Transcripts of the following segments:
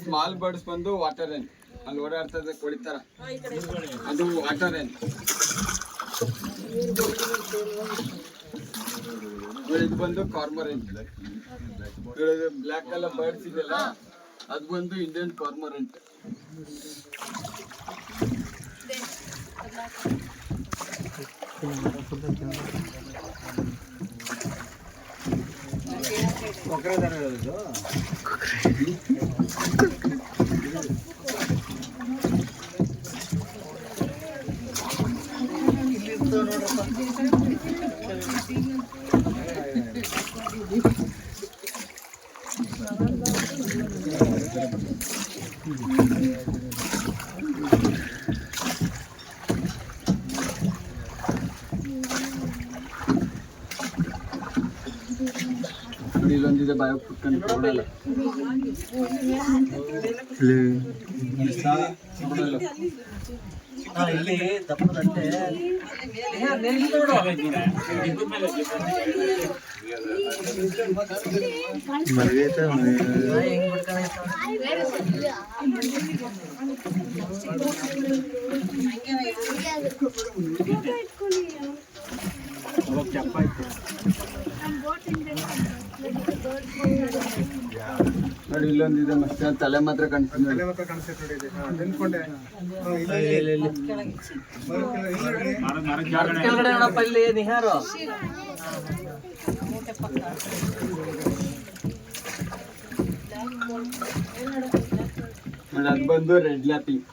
Small birds ಬಂದು water ಏನ್ ಅಲ್ಲಿ ಓಡಾಡ್ತದೆ ಕೊಳಿತಾರ ಅದು ವಾಟರ್ ಏನ್. ಇದು ಬಂದು ಕಾರ್ಮರೆಂಟ್. ಬ್ಲ್ಯಾಕ್ ಕಲರ್ ಬರ್ಡ್ಸ್ ಇದೆಯಲ್ಲ ಅದು ಬಂದು ಇಂಡಿಯನ್ ಕಾರ್ಮರೆಂಟ್. ಇಲ್ಲೊಂದಿದೆ ಬಾಯ ಕುತ್ಕೊಂಡು ಕೊಡಲ್ಲ ಇಲ್ಲಿ ದಪ್ಪದಂತೆ ನೋಡಿ ಇಲ್ಲೊಂದಿದೆ ಮಸ್ತ್ ತಲೆ ಮಾತ್ರ ಕಾಣಿಸ್ತದೆ. ಅದು ಬಂದು ರೆಡ್ ಲ್ಯಾಪಿಂಗ್.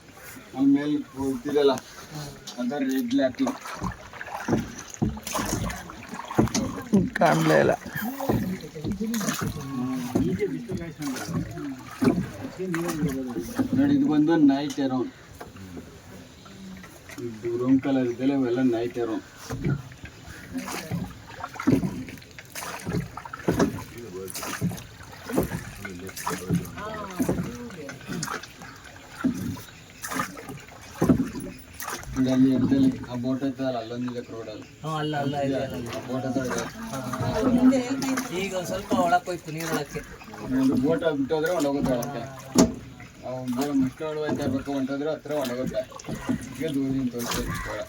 ಅಲ್ಲಿ ಮೇಲೆ ಕೂತಿರಲ್ಲ ಅದು ರೆಡ್ ಲ್ಯಾಪಿಂಗ್. ಕಾಣಲೇ ಇಲ್ಲ. ನೋಡಿ ಇದು ಬಂದು ನೈಟ್ ಎರೋನ್. ಇದು ರೂಮ್ ಕಲರ್ ಇದೆಲ್ಲ ಇವೆಲ್ಲ ನೈಟ್ ಎರೋನ್. ಅಲ್ಲಿ ಎಡ್ದಲ್ಲಿ ಆ ಬೋಟ್ ಐತಲ್ಲ ಅಲ್ಲೊಂದಿದೆ ರೋಡಲ್ಲಿ. ಬೋಟ್ ಈಗ ಒಂದು ಸ್ವಲ್ಪ ಒಳಕ್ಕೆ ಹೋಯ್ತು ನೀರೊಳಕ್ಕೆ. ಬೋಟ್ ಬಿಟ್ಟೋದ್ರೆ ಒಣಗುತ್ತೆ ಒಳಕ್ಕೆ. ಅವ್ನು ಮುಷ್ಟ ಹೊಡ್ತಾ ಇರ್ಬೇಕು ಹೊಂಟೋದ್ರೆ ಹತ್ರ ಒಣಗುತ್ತೆ. ಈಗ ದೂರದಿಂದ ತೋರಿಸ್ತಾರೆ.